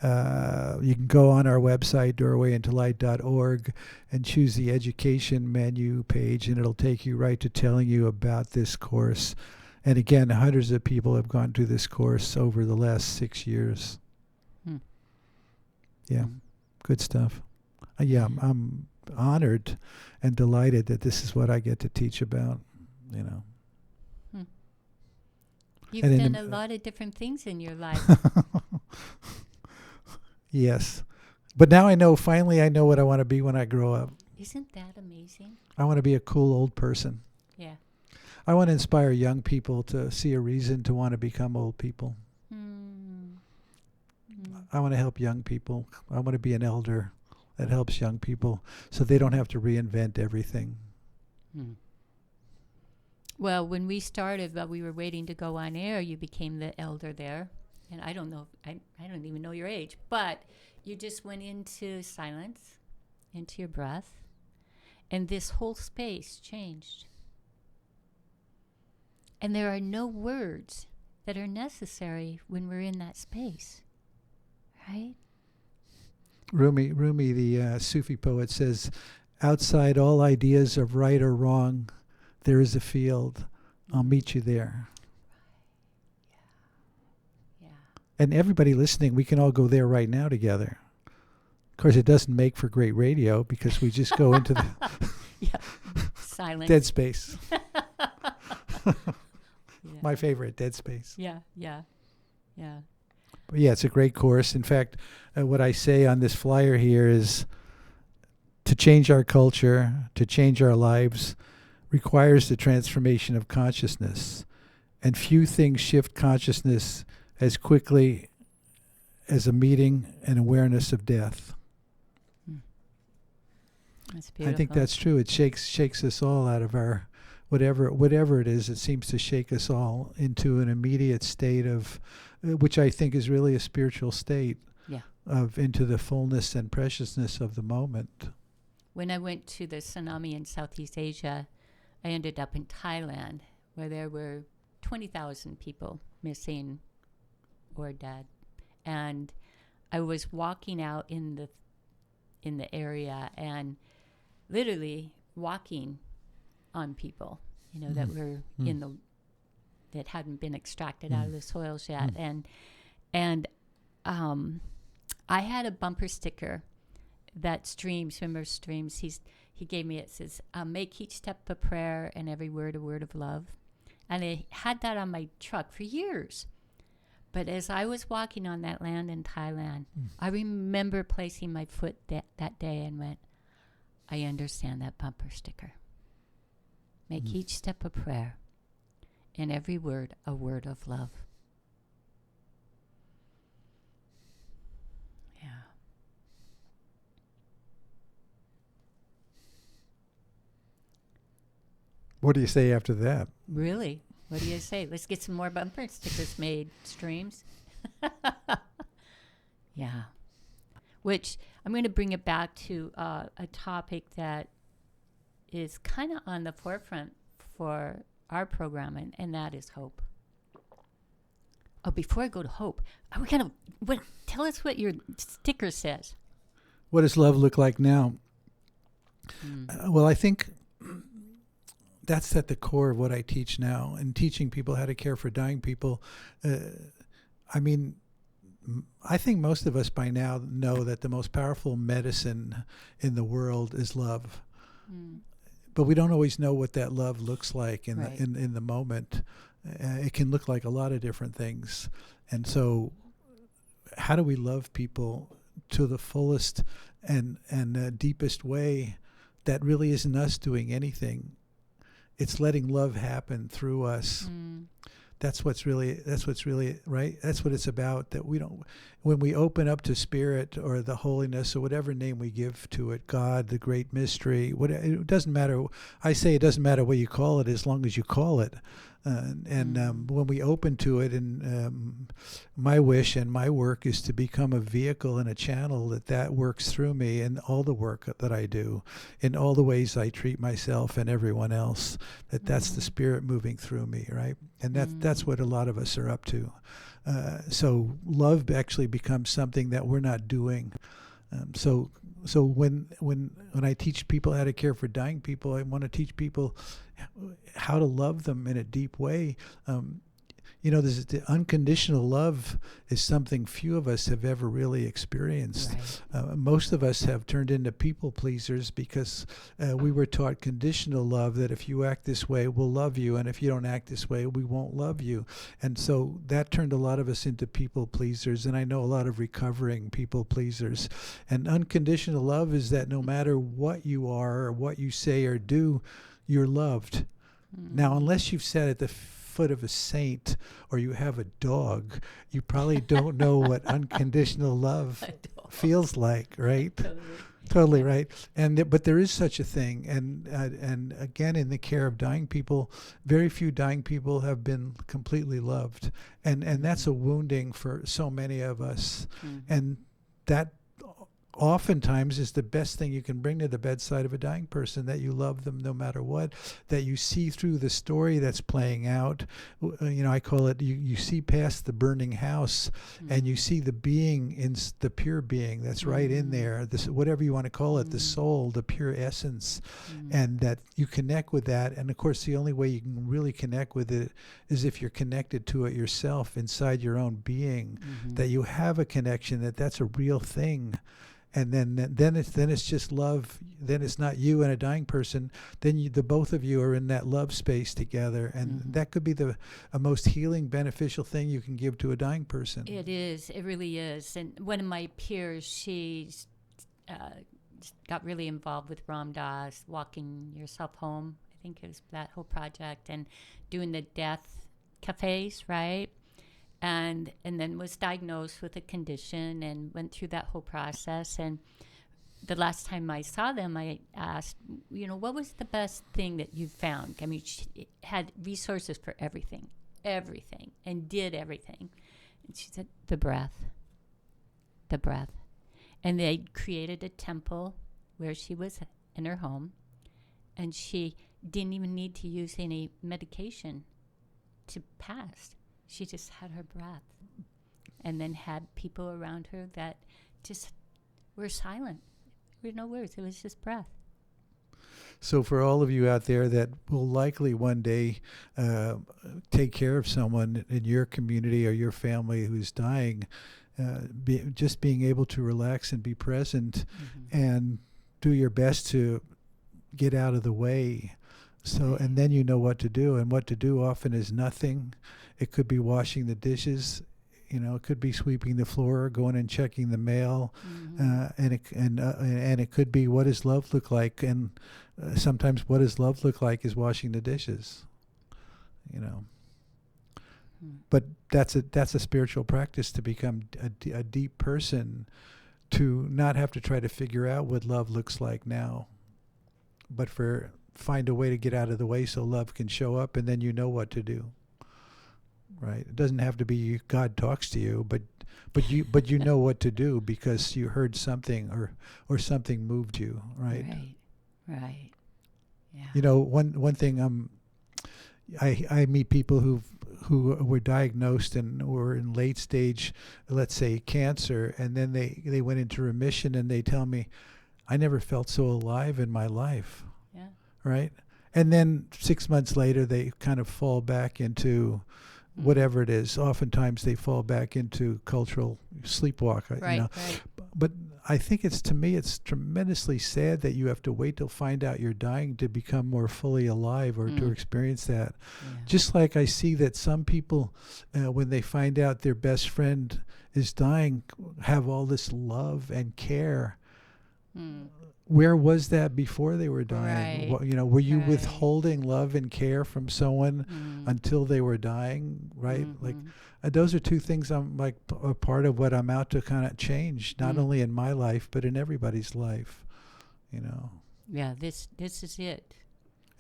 You can go on our website, doorwayintolight.org, and choose the education menu page, and it'll take you right to telling you about this course. And again, hundreds of people have gone through this course over the last 6 years. Yeah, good stuff. I'm honored and delighted that this is what I get to teach about, You've done a lot of different things in your life. Yes. But now finally I know what I want to be when I grow up. Isn't that amazing? I want to be a cool old person. Yeah. I want to inspire young people to see a reason to want to become old people. I want to help young people. I want to be an elder that helps young people so they don't have to reinvent everything. Well, when we started, while we were waiting to go on air, you became the elder there. And I don't know, I don't even know your age, but you just went into silence, into your breath, and this whole space changed. And there are no words that are necessary when we're in that space, right? Rumi, the Sufi poet, says, outside all ideas of right or wrong, there is a field. I'll meet you there. And everybody listening, we can all go there right now together. Of course, it doesn't make for great radio because we just go into the silence. Dead space. My favorite, dead space. Yeah. But yeah, it's a great course. In fact, what I say on this flyer here is to change our culture, to change our lives, requires the transformation of consciousness. And few things shift consciousness as quickly as a meeting and awareness of death. That's beautiful. I think that's true. It shakes us all out of our whatever it is. It seems to shake us all into an immediate state of, which I think is really a spiritual state. Of into the fullness and preciousness of the moment. When I went to the tsunami in Southeast Asia, I ended up in Thailand, where there were 20,000 people missing or dead, and I was walking out in the area and literally walking on people, that were that hadn't been extracted out of the soils yet, and I had a bumper sticker that Swimmer Streams, he gave me. It says, make each step a prayer and every word a word of love. And I had that on my truck for years. But as I was walking on that land in Thailand, I remember placing my foot that day and went, I understand that bumper sticker. Make each step a prayer and every word a word of love. Yeah. What do you say after that? Really? What do you say? Let's get some more bumper stickers made, streams. Yeah. Which I'm going to bring it back to a topic that is kind of on the forefront for our program, and that is hope. Oh, before I go to hope, tell us what your sticker says. What does love look like now? Well, I think that's at the core of what I teach now, and teaching people how to care for dying people. I mean, I think most of us by now know that the most powerful medicine in the world is love. But we don't always know what that love looks like in Right. in the moment. It can look like a lot of different things. And so how do we love people to the fullest and deepest way that really isn't us doing anything? It's letting love happen through us. That's what's really right. That's what it's about. That we don't, when we open up to spirit or the holiness or whatever name we give to it, God, the great mystery. It doesn't matter. I say it doesn't matter what you call it as long as you call it. When we open to it, and my wish and my work is to become a vehicle and a channel that works through me in all the work that I do, in all the ways I treat myself and everyone else. That's the spirit moving through me, right? And that's what a lot of us are up to. So love actually becomes something that we're not doing. So when I teach people how to care for dying people, I want to teach people how to love them in a deep way. There's the unconditional love is something few of us have ever really experienced. Right. Most of us have turned into people pleasers because we were taught conditional love, that if you act this way, we'll love you, and if you don't act this way, we won't love you. And so that turned a lot of us into people pleasers, and I know a lot of recovering people pleasers. And unconditional love is that no matter what you are or what you say or do, you're loved. Now, unless you've sat at the foot of a saint or you have a dog, you probably don't know what unconditional love feels like, right? Totally right. But there is such a thing, and again, in the care of dying people, very few dying people have been completely loved, and that's a wounding for so many of us, and that oftentimes is the best thing you can bring to the bedside of a dying person, that you love them no matter what, that you see through the story that's playing out. I call it, you see past the burning house, and you see the being, in the pure being that's right in there, this, whatever you want to call it, the soul, the pure essence, and that you connect with that. And of course, the only way you can really connect with it is if you're connected to it yourself inside your own being, that you have a connection, that's a real thing. And then it's just love. Then it's not you and a dying person. Then the both of you are in that love space together, and that could be a most healing, beneficial thing you can give to a dying person. It is. It really is. And one of my peers, she got really involved with Ram Dass, walking yourself home. I think it was that whole project, and doing the death cafes, right? And then was diagnosed with a condition and went through that whole process. And the last time I saw them, I asked, what was the best thing that you found? I mean, she had resources for everything, and did everything. And she said, the breath. And they created a temple where she was in her home, and she didn't even need to use any medication to pass. She just had her breath, and then had people around her that just were silent. There were no words. It was just breath. So for all of you out there that will likely one day take care of someone in your community or your family who's dying, just being able to relax and be present and do your best to get out of the way. So, and then you know what to do, and what to do often is nothing. It could be washing the dishes, it could be sweeping the floor, going and checking the mail, and it could be, what does love look like? And sometimes what does love look like is washing the dishes, But that's a spiritual practice to become a deep person, to not have to try to figure out what love looks like now, but find a way to get out of the way so love can show up, and then you know what to do. Right? It doesn't have to be God talks to you, but you know what to do because you heard something or something moved you. Right. Right. Yeah. You know, one thing I meet people who were diagnosed and were in late stage, let's say cancer, and then they went into remission, and they tell me, I never felt so alive in my life. Yeah. Right? And then 6 months later, they kind of fall back into whatever it is. Oftentimes they fall back into cultural sleepwalk. Right. But I think it's tremendously sad that you have to wait till find out you're dying to become more fully alive or to experience that. Yeah. Just like I see that some people, when they find out their best friend is dying, have all this love and care. Where was that before they were dying? Right. Were you withholding love and care from someone until they were dying? Right? Like, those are two things I'm like a part of what I'm out to kind of change, not only in my life but in everybody's life. Yeah. This is it.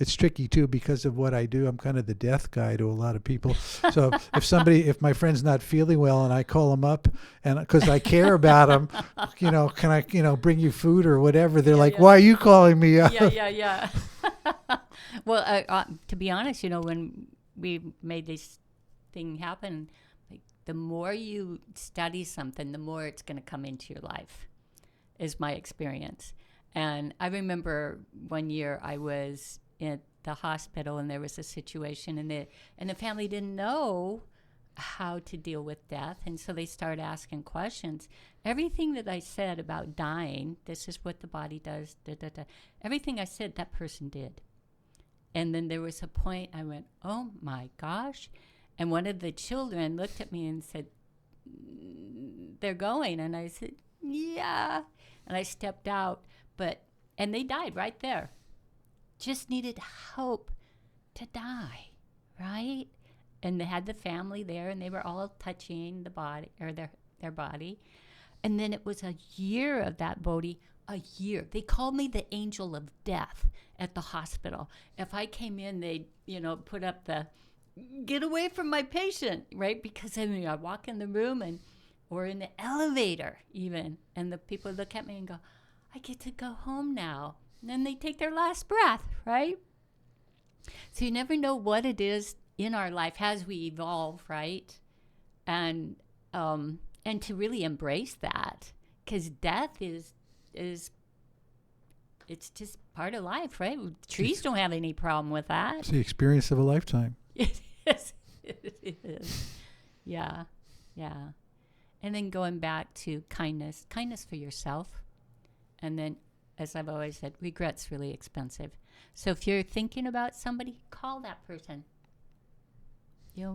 It's tricky too because of what I do. I'm kind of the death guy to a lot of people. So if my friend's not feeling well and I call them up, and because I care about them, can I, bring you food or whatever? They're like, why are you calling me up? Yeah. Well, to be honest, when we made this thing happen, like the more you study something, the more it's going to come into your life, is my experience. And I remember one year I was at the hospital, and there was a situation, and the family didn't know how to deal with death, and so they started asking questions. Everything that I said about dying, this is what the body does, everything I said, that person did. And then there was a point I went, oh my gosh, and one of the children looked at me and said, they're going, and I said, yeah, and I stepped out, and they died right there. Just needed hope to die, right? And they had the family there, and they were all touching the body, or their body. And then it was a year of that, Bodhi, a year. They called me the angel of death at the hospital. If I came in, they'd, put up the, get away from my patient, right? Because I walk in the room or in the elevator even, and the people look at me and go, I get to go home now. And then they take their last breath, right? So you never know what it is in our life as we evolve, right? And to really embrace that, because death is it's just part of life, right? Trees don't have any problem with that. It's the experience of a lifetime. It is. It is. Yeah. And then going back to kindness for yourself, and then, as I've always said, regret's really expensive. So if you're thinking about somebody, call that person.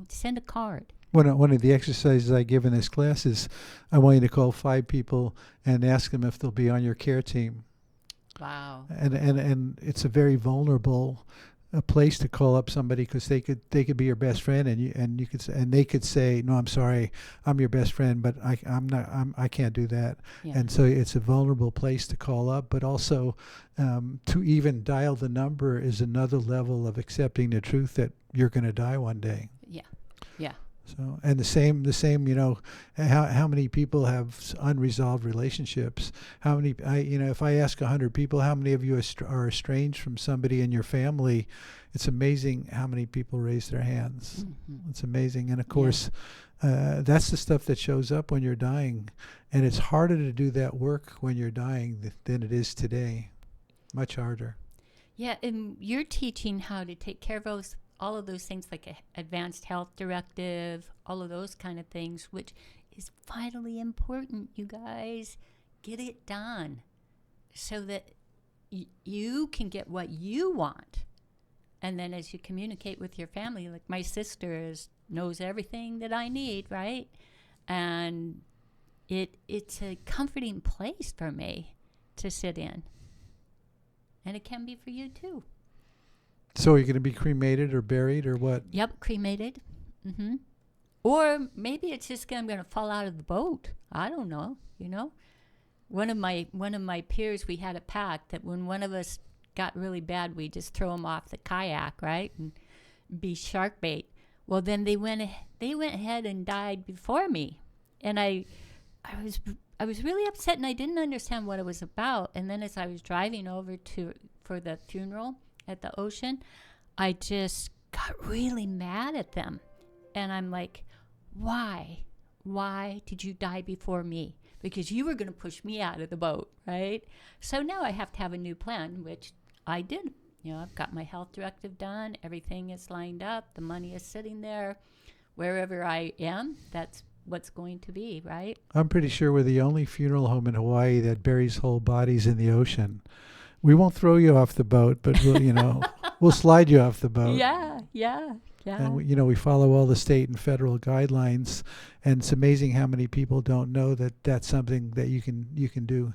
Send a card. One of the exercises I give in this class is I want you to call 5 people and ask them if they'll be on your care team. Wow. And it's a very vulnerable place to call up somebody, because they could be your best friend, and they could say, no, I'm sorry, I'm your best friend, but I can't do that. Yeah. And so it's a vulnerable place to call up, but also to even dial the number is another level of accepting the truth that you're going to die one day. Yeah. So, and the same, how many people have unresolved relationships? How many, if I ask 100 people, how many of you are estranged from somebody in your family? It's amazing how many people raise their hands. Mm-hmm. It's amazing. And of course, that's the stuff that shows up when you're dying. And it's harder to do that work when you're dying than it is today. Much harder. Yeah, and you're teaching how to take care of all of those things, like advanced health directive, all of those kind of things, which is vitally important, you guys. Get it done so that you can get what you want. And then as you communicate with your family, like my sister knows everything that I need, right? And it's a comforting place for me to sit in. And it can be for you too. So are you going to be cremated or buried or what? Yep, cremated. Mm-hmm. Or maybe it's just I'm going to fall out of the boat. I don't know, One of my peers, we had a pact that when one of us got really bad, we just throw them off the kayak, right? And be shark bait. Well, then they went ahead and died before me. And I was really upset, and I didn't understand what it was about. And then as I was driving over for the funeral at the ocean, I just got really mad at them. And I'm like, why? Why did you die before me? Because you were going to push me out of the boat, right? So now I have to have a new plan, which I did. I've got my health directive done. Everything is lined up. The money is sitting there. Wherever I am, that's what's going to be, right? I'm pretty sure we're the only funeral home in Hawaii that buries whole bodies in the ocean. We won't throw you off the boat, but we'll slide you off the boat. Yeah. And we follow all the state and federal guidelines, and it's amazing how many people don't know that that's something that you can do.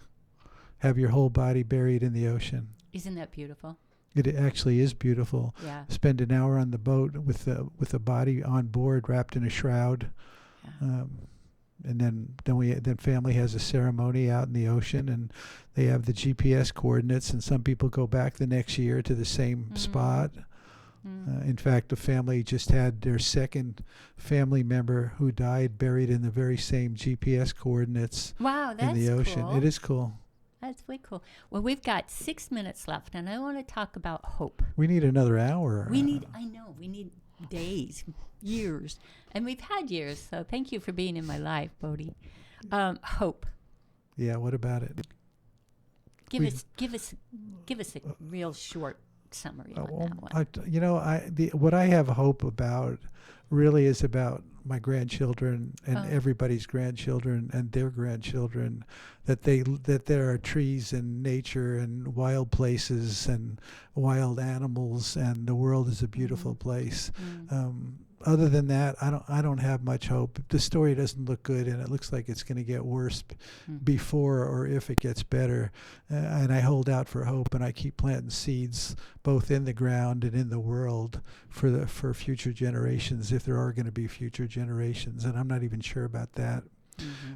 Have your whole body buried in the ocean. Isn't that beautiful? It actually is beautiful. Yeah. Spend an hour on the boat with the body on board, wrapped in a shroud, and then family has a ceremony out in the ocean, and they have the GPS coordinates, and some people go back the next year to the same spot. In fact, the family just had their second family member who died buried in the very same GPS coordinates in the ocean. Cool. It is cool. That's way cool. Well, we've got 6 minutes left, and I want to talk about hope. We need another hour. We need days, years, and we've had years. So thank you for being in my life, Bodhi. Hope. Yeah. What about it? Give us a real short summary on that one. What I have hope about really is about my grandchildren and everybody's grandchildren and their grandchildren, that there are trees and nature and wild places and wild animals, and the world is a beautiful place. Other than that, I don't have much hope. The story doesn't look good, and it looks like it's going to get worse before or if it gets better. And I hold out for hope, and I keep planting seeds both in the ground and in the world for future generations, if there are going to be future generations. And I'm not even sure about that.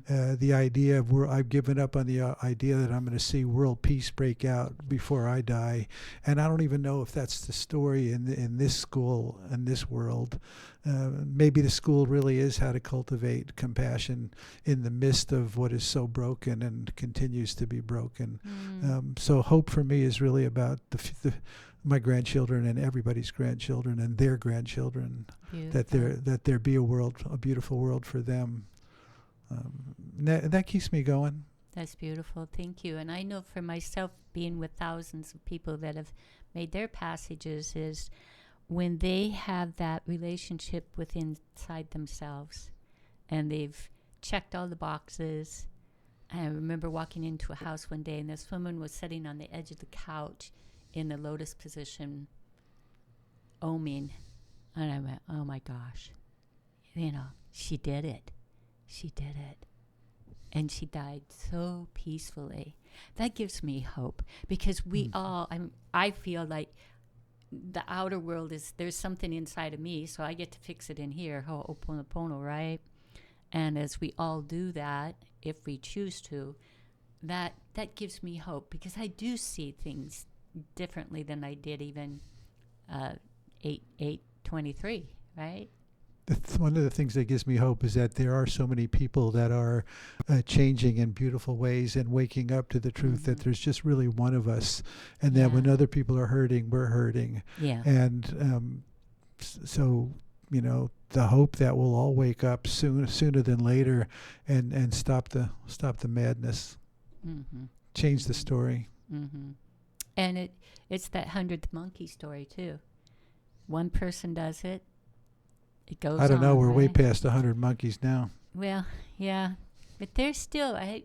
The idea of I've given up on the idea that I'm going to see world peace break out before I die, and I don't even know if that's the story in this school and this world. Maybe the school really is how to cultivate compassion in the midst of what is so broken and continues to be broken. So hope for me is really about my grandchildren and everybody's grandchildren and their grandchildren. Beautiful. that there be a beautiful world for them. That keeps me going. That's beautiful. Thank you. And I know for myself, being with thousands of people that have made their passages, is when they have that relationship with inside themselves and they've checked all the boxes. I remember walking into a house one day, and this woman was sitting on the edge of the couch in the lotus position, oming. And I went, oh my gosh, she did it. She did it. And she died so peacefully. That gives me hope, because I feel like the outer world there's something inside of me, so I get to fix it in here. Ho'oponopono, right? And as we all do that, if we choose to, that gives me hope, because I do see things differently than I did even 8/23, right? One of the things that gives me hope is that there are so many people that are changing in beautiful ways and waking up to the truth that there's just really one of us, and that when other people are hurting, we're hurting. Yeah. And so, the hope that we'll all wake up sooner than later and stop the madness, change the story. And it's that 100th monkey story too. One person does it. It goes on. I don't know. We're right? way past 100 monkeys now. Well, yeah, but there's still. I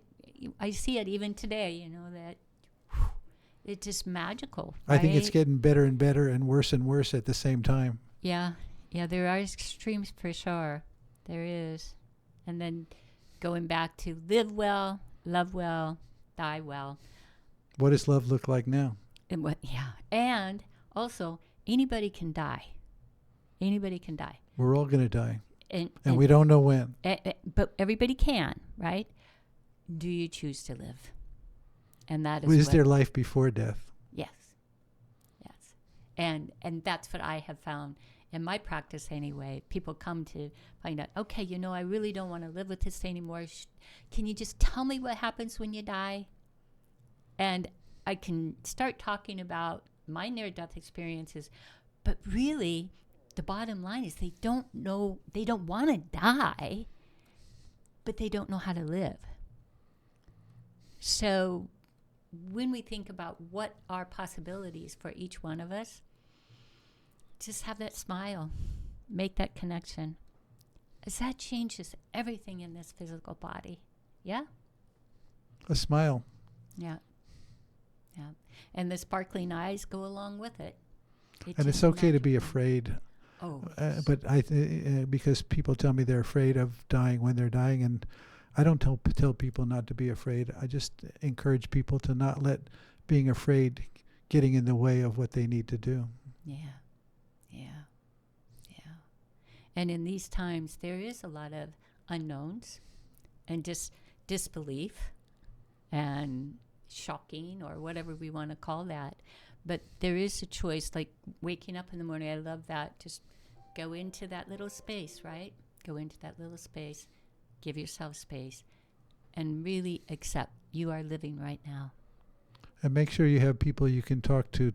see it even today. That it's just magical. Right? I think it's getting better and better and worse at the same time. Yeah. There are extremes for sure. There is, and then going back to live well, love well, die well. What does love look like now? And also anybody can die. Anybody can die. We're all going to die. And we don't know when. But everybody can, right? Do you choose to live? And that is Is there life before death? Yes. And that's what I have found in my practice anyway. People come to find out, okay, I really don't want to live with this anymore. Can you just tell me what happens when you die? And I can start talking about my near-death experiences, but really the bottom line is they don't want to die, but they don't know how to live. So when we think about what are possibilities for each one of us, just have that smile, make that connection. As that changes everything in this physical body. Yeah? A smile. Yeah. And the sparkling eyes go along with it. And it's okay to be afraid. Oh. But because people tell me they're afraid of dying when they're dying, and I don't tell people not to be afraid. I just encourage people to not let being afraid getting in the way of what they need to do. Yeah. And in these times, there is a lot of unknowns and just disbelief and shocking or whatever we want to call that. But there is a choice, like waking up in the morning. I love that. Just go into that little space, right? Go into that little space. Give yourself space and really accept you are living right now. And make sure you have people you can talk to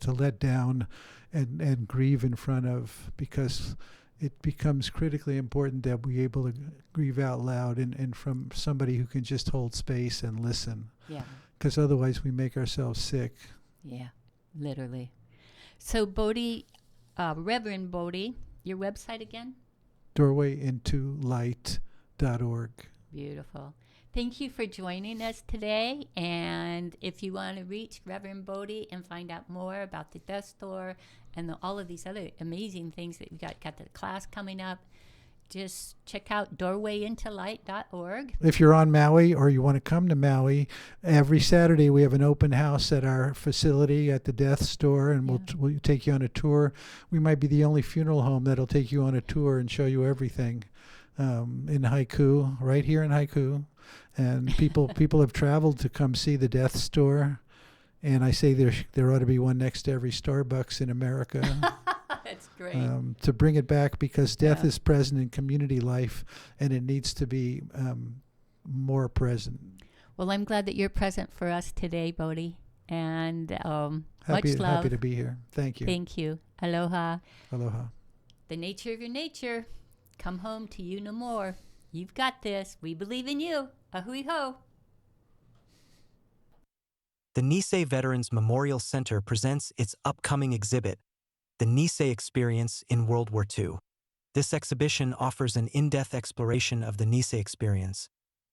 let down and grieve in front of, because it becomes critically important that we're able to grieve out loud and from somebody who can just hold space and listen. Yeah. Because otherwise we make ourselves sick. Yeah, literally. So Bodhi, Reverend Bodhi, your website again? doorwayintolight.org. Beautiful. Thank you for joining us today. And if you want to reach Reverend Bodhi and find out more about the Death Store and all of these other amazing things that we got the class coming up, just check out doorwayintolight.org. If you're on Maui or you want to come to Maui, every Saturday we have an open house at our facility at the Death Store, and we'll take you on a tour. We might be the only funeral home that'll take you on a tour and show you everything in Haiku, right here in Haiku. And people have traveled to come see the Death Store, and I say there ought to be one next to every Starbucks in America. That's great. To bring it back, because death is present in community life, and it needs to be more present. Well, I'm glad that you're present for us today, Bodhi, and much love. Happy to be here. Thank you. Thank you. Aloha. Aloha. The nature of your nature. Come home to you no more. You've got this. We believe in you. Ahui ho. The Nisei Veterans Memorial Center presents its upcoming exhibit, The Nisei Experience in World War II. This exhibition offers an in-depth exploration of the Nisei experience,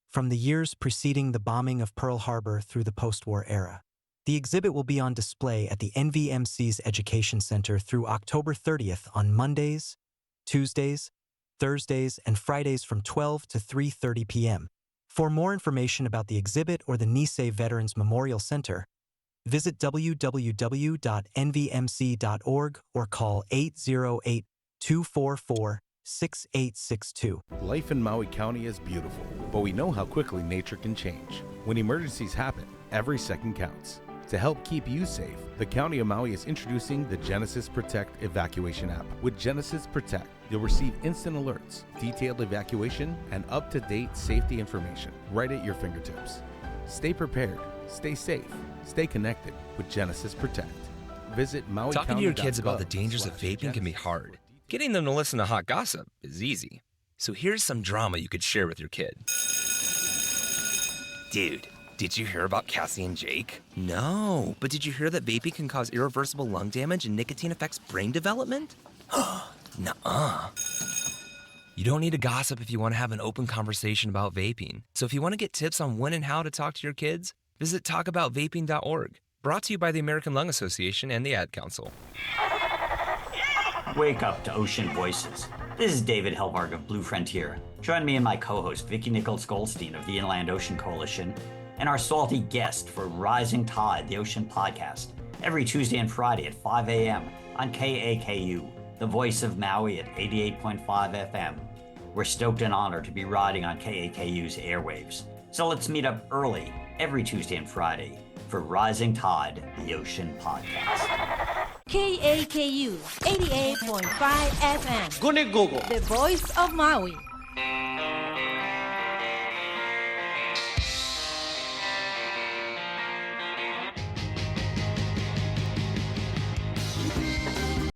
from the years preceding the bombing of Pearl Harbor through the post-war era. The exhibit will be on display at the NVMC's Education Center through October 30th on Mondays, Tuesdays, Thursdays, and Fridays from 12 to 3:30 p.m. For more information about the exhibit or the Nisei Veterans Memorial Center, visit www.nvmc.org or call 808-244-6862. Life in Maui County is beautiful, but we know how quickly nature can change. When emergencies happen, every second counts. To help keep you safe, the County of Maui is introducing the Genesis Protect evacuation app. With Genesis Protect, you'll receive instant alerts, detailed evacuation, and up-to-date safety information right at your fingertips. Stay prepared, stay safe, stay connected with Genesis Protect. Visit Maui. Talking to your kids about the dangers of vaping can be hard. Getting them to listen to hot gossip is easy. So here's some drama you could share with your kid. Dude, did you hear about Cassie and Jake? No, but did you hear that vaping can cause irreversible lung damage and nicotine affects brain development? Nuh-uh. You don't need to gossip if you want to have an open conversation about vaping. So if you want to get tips on when and how to talk to your kids, visit talkaboutvaping.org. Brought to you by the American Lung Association and the Ad Council. Wake up to ocean voices. This is David Helmark of Blue Frontier. Join me and my co-host Vicki Nichols-Goldstein of the Inland Ocean Coalition and our salty guest for Rising Tide, the Ocean Podcast, every Tuesday and Friday at 5 a.m. on KAKU, the voice of Maui at 88.5 FM. We're stoked and honored to be riding on KAKU's airwaves. So let's meet up early every Tuesday and Friday for Rising Tide, the Ocean Podcast. KAKU 88.5 FM. Gunigogo. The voice of Maui.